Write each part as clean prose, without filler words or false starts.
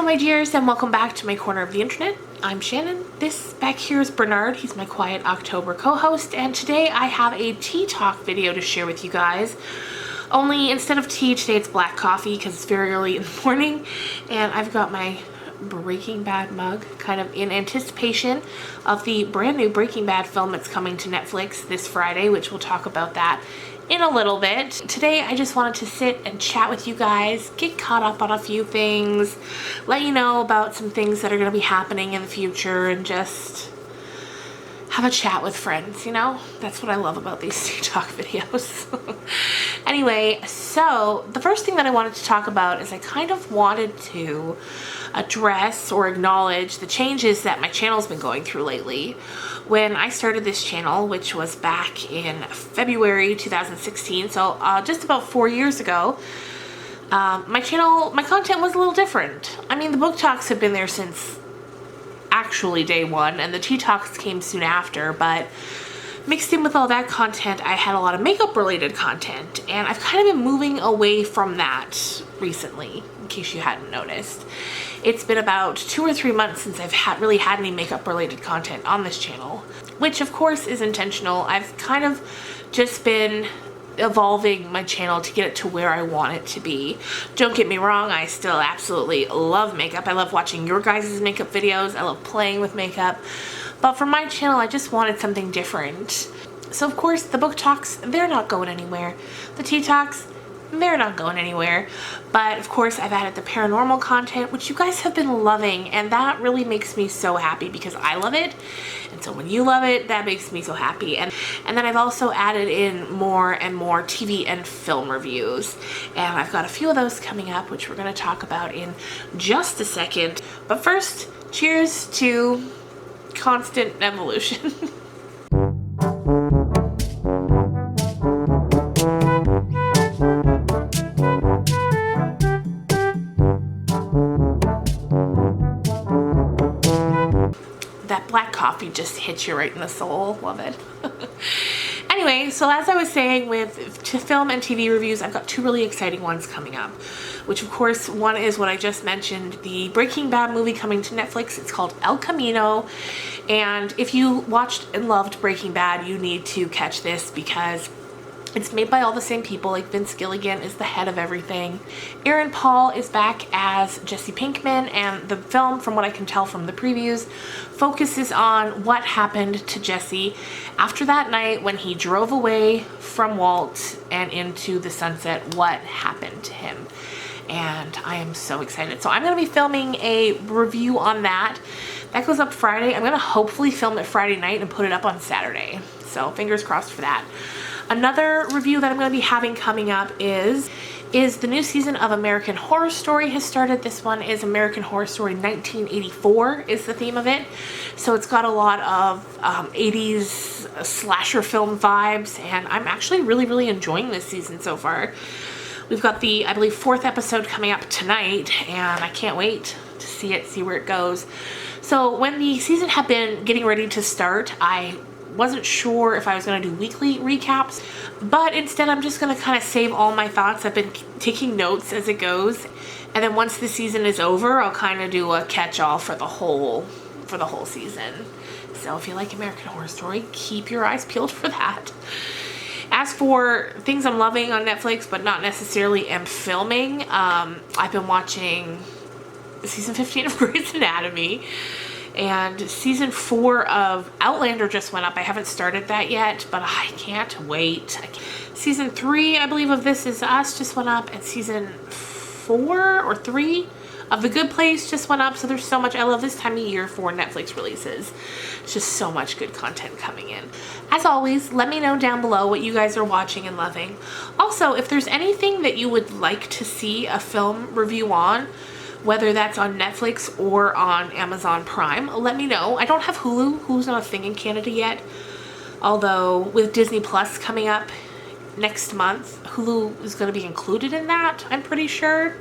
my dears, and welcome back to my corner of the internet. I'm Shannon. This back here is Bernard. He's my quiet October co-host, and today I have a tea talk video to share with you guys. Only instead of tea, today it's black coffee because it's very early in the morning, and I've got my Breaking Bad mug kind of in anticipation of the brand new Breaking Bad film that's coming to Netflix this Friday, which we'll talk about that in a little bit. Today I just wanted to sit and chat with you guys, get caught up on a few things, let you know about some things that are going to be happening in the future, and just have a chat with friends, you know? That's what I love about these tea talk videos. Anyway, so the first thing that I wanted to talk about is I kind of wanted to address or acknowledge the changes that my channel's been going through lately. When I started this channel, which was back in February 2016, so just about 4 years ago, my content was a little different. I mean, the book talks have been there since actually day one, and the tea talks came soon after, but mixed in with all that content, I had a lot of makeup related content, and I've kind of been moving away from that recently, in case you hadn't noticed. It's been about 2 or 3 months since I've really had any makeup related content on this channel, which of course is intentional. I've kind of just been evolving my channel to get it to where I want it to be. Don't get me wrong, I still absolutely love makeup. I love watching your guys' makeup videos. I love playing with makeup. But for my channel, I just wanted something different. So of course, the book talks, they're not going anywhere. The tea talks, they're not going anywhere. But of course, I've added the paranormal content, which you guys have been loving, and that really makes me so happy because I love it. And so when you love it, that makes me so happy. And then I've also added in more and more TV and film reviews. And I've got a few of those coming up, which we're going to talk about in just a second. But first, cheers to constant evolution. That black coffee just hits you right in the soul. Love it. Anyway, so as I was saying, with film and TV reviews, I've got 2 really exciting ones coming up, which of course one is what I just mentioned, the Breaking Bad movie coming to Netflix. It's called El Camino, and if you watched and loved Breaking Bad, you need to catch this because it's made by all the same people. Like, Vince Gilligan is the head of everything. Aaron Paul is back as Jesse Pinkman, and the film, from what I can tell from the previews, focuses on what happened to Jesse after that night when he drove away from Walt and into the sunset. What happened to him? And I am so excited. So I'm going to be filming a review on that. That goes up Friday. I'm going to hopefully film it Friday night and put it up on Saturday. So fingers crossed for that. Another review that I'm going to be having coming up is the new season of American Horror Story has started. This one is American Horror Story 1984 is the theme of it. So it's got a lot of 80s slasher film vibes, and I'm actually really enjoying this season so far. We've got the, I believe, 4th episode coming up tonight, and I can't wait to see it, see where it goes. So when the season had been getting ready to start, I wasn't sure if I was going to do weekly recaps, but instead I'm just going to kind of save all my thoughts. I've been taking notes as it goes, and then once the season is over, I'll kind of do a catch-all for the whole season. So if you like American Horror Story, keep your eyes peeled for that. As for things I'm loving on Netflix but not necessarily am filming, I've been watching season 15 of Grey's Anatomy. And season 4 of Outlander just went up. I haven't started that yet, but I can't wait. Season 3, I believe, of This Is Us just went up, and season 4 or 3 of The Good Place just went up. So there's so much. I love this time of year for Netflix releases. It's just so much good content coming in. As always, let me know down below what you guys are watching and loving. Also, if there's anything that you would like to see a film review on, whether that's on Netflix or on Amazon Prime, let me know. I don't have Hulu. Hulu's not a thing in Canada yet. Although with Disney Plus coming up next month, Hulu is going to be included in that, I'm pretty sure,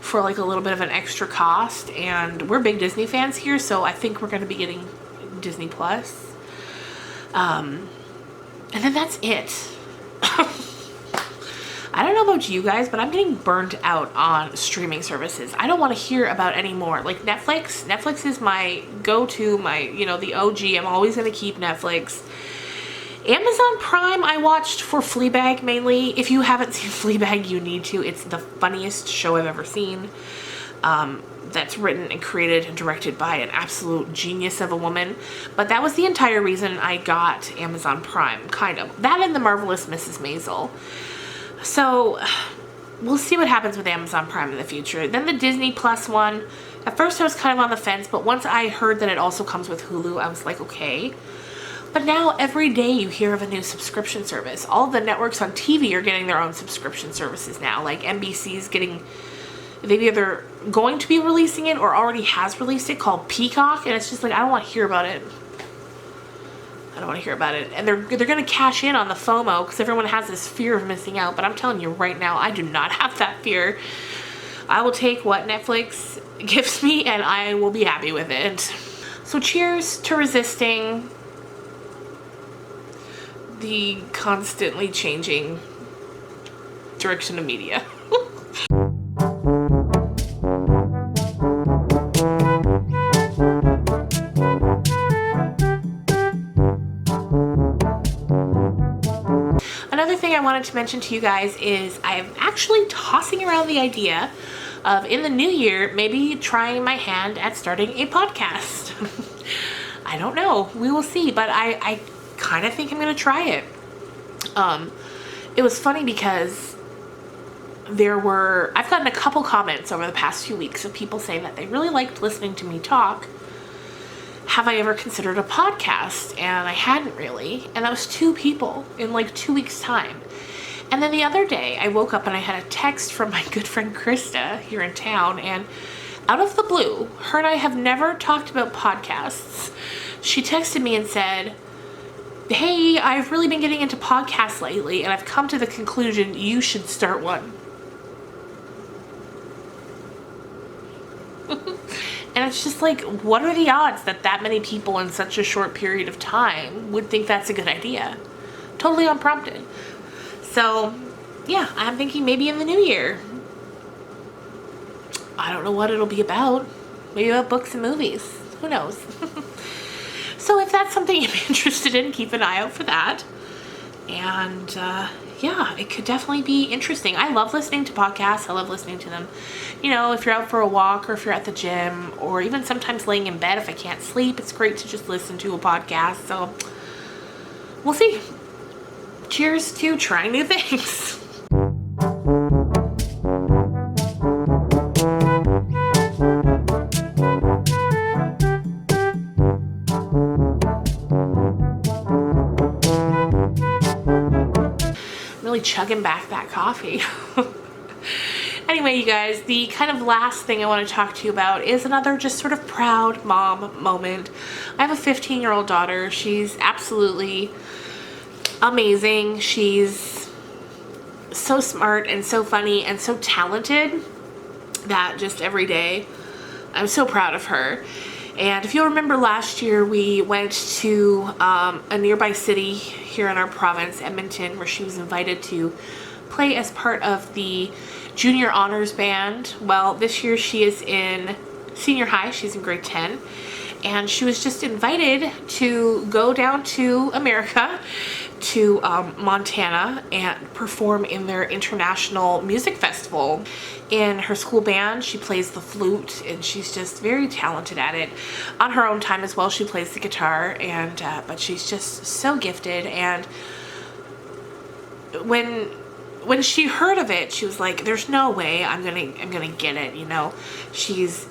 for like a little bit of an extra cost. And we're big Disney fans here, so I think we're going to be getting Disney Plus. And then that's it. I don't know about you guys, but I'm getting burnt out on streaming services. I don't want to hear about any more. Like Netflix. Netflix is my go-to, the OG. I'm always going to keep Netflix. Amazon Prime, I watched for Fleabag mainly. If you haven't seen Fleabag, you need to. It's the funniest show I've ever seen. That's written and created and directed by an absolute genius of a woman. But that was the entire reason I got Amazon Prime, kind of. That and The Marvelous Mrs. Maisel. So we'll see what happens with Amazon Prime in the future. Then the Disney Plus one. At first I was kind of on the fence, but once I heard that it also comes with Hulu, I was like, okay. But now every day you hear of a new subscription service. All the networks on TV are getting their own subscription services now. Like NBC's getting, they've either going to be releasing it or already has released it, called Peacock, and it's just like, I don't want to hear about it. I don't want to hear about it. And they're going to cash in on the FOMO because everyone has this fear of missing out. But I'm telling you right now, I do not have that fear. I will take what Netflix gives me and I will be happy with it. So cheers to resisting the constantly changing direction of media. Another thing I wanted to mention to you guys is I'm actually tossing around the idea of, in the new year, maybe trying my hand at starting a podcast. I don't know. We will see, but I kind of think I'm going to try it. It was funny because I've gotten a couple comments over the past few weeks of people saying that they really liked listening to me talk. Have I ever considered a podcast? And I hadn't really. And that was 2 people in like 2 weeks' time. And then the other day I woke up and I had a text from my good friend Krista here in town, and out of the blue, her and I have never talked about podcasts. She texted me and said, hey, I've really been getting into podcasts lately and I've come to the conclusion you should start one. And it's just like, what are the odds that many people in such a short period of time would think that's a good idea? Totally unprompted. So, yeah, I'm thinking maybe in the new year. I don't know what it'll be about. Maybe about books and movies. Who knows? So if that's something you're interested in, keep an eye out for that. And yeah, it could definitely be interesting. I love listening to podcasts. I love listening to them. If you're out for a walk or if you're at the gym or even sometimes laying in bed if I can't sleep, it's great to just listen to a podcast. So we'll see. Cheers to trying new things. Really chugging back that coffee. Anyway, you guys, the kind of last thing I want to talk to you about is another just sort of proud mom moment. I have a 15-year-old daughter. She's absolutely amazing. She's so smart and so funny and so talented that just every day I'm so proud of her. And if you'll remember last year, we went to a nearby city here in our province, Edmonton, where she was invited to play as part of the junior honors band. Well, this year she is in senior high. She's in grade 10. And she was just invited to go down to America, to Montana, and perform in their international music festival. In her school band, she plays the flute, and she's just very talented at it. On her own time as well, she plays the guitar, and but she's just so gifted. And when she heard of it, she was like, "There's no way I'm gonna get it." She's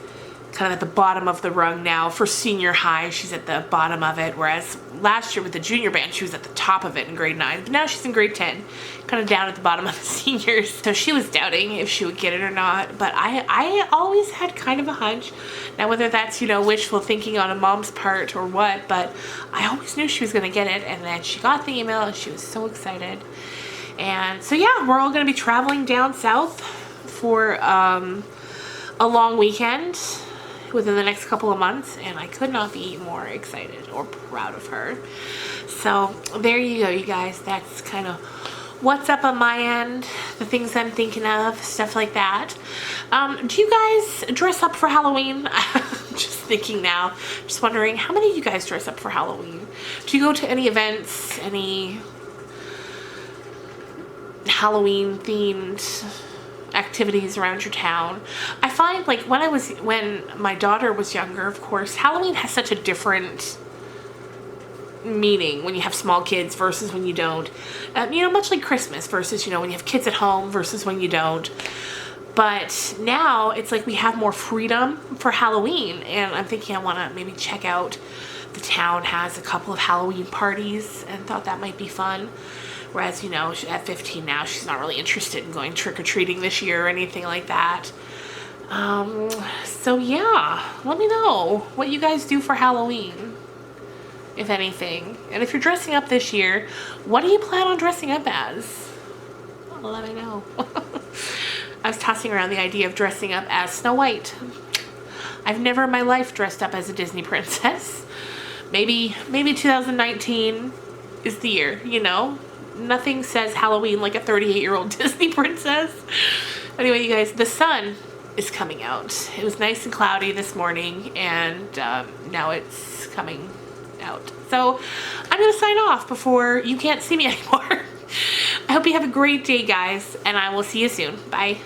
kind of at the bottom of the rung now. For senior high, she's at the bottom of it, whereas last year with the junior band, she was at the top of it in grade 9. But now she's in grade 10, kind of down at the bottom of the seniors. So she was doubting if she would get it or not. But I always had kind of a hunch. Now, whether that's, wishful thinking on a mom's part or what, but I always knew she was going to get it. And then she got the email and she was so excited. And so, yeah, we're all going to be traveling down south for a long weekend within the next couple of months, and I could not be more excited or proud of her. So there you go, you guys. That's kind of what's up on my end, the things I'm thinking of, stuff like that. Do you guys dress up for Halloween? Just thinking now, just wondering, how many of you guys dress up for Halloween? Do you go to any events, any Halloween themed activities around your town? I find like when my daughter was younger, of course, Halloween has such a different meaning when you have small kids versus when you don't. You know, much like Christmas versus, you know, when you have kids at home versus when you don't. But now it's like we have more freedom for Halloween, and I'm thinking I want to maybe check out, the town has a couple of Halloween parties and thought that might be fun. Whereas, you know, at 15 now, she's not really interested in going trick-or-treating this year or anything like that. So yeah, let me know what you guys do for Halloween, if anything. And if you're dressing up this year, what do you plan on dressing up as? Let me know. I was tossing around the idea of dressing up as Snow White. I've never in my life dressed up as a Disney princess. Maybe 2019 is the year, you know? Nothing says Halloween like a 38-year-old Disney princess. Anyway, you guys, the sun is coming out. It was nice and cloudy this morning, and now it's coming out. So I'm going to sign off before you can't see me anymore. I hope you have a great day, guys, and I will see you soon. Bye.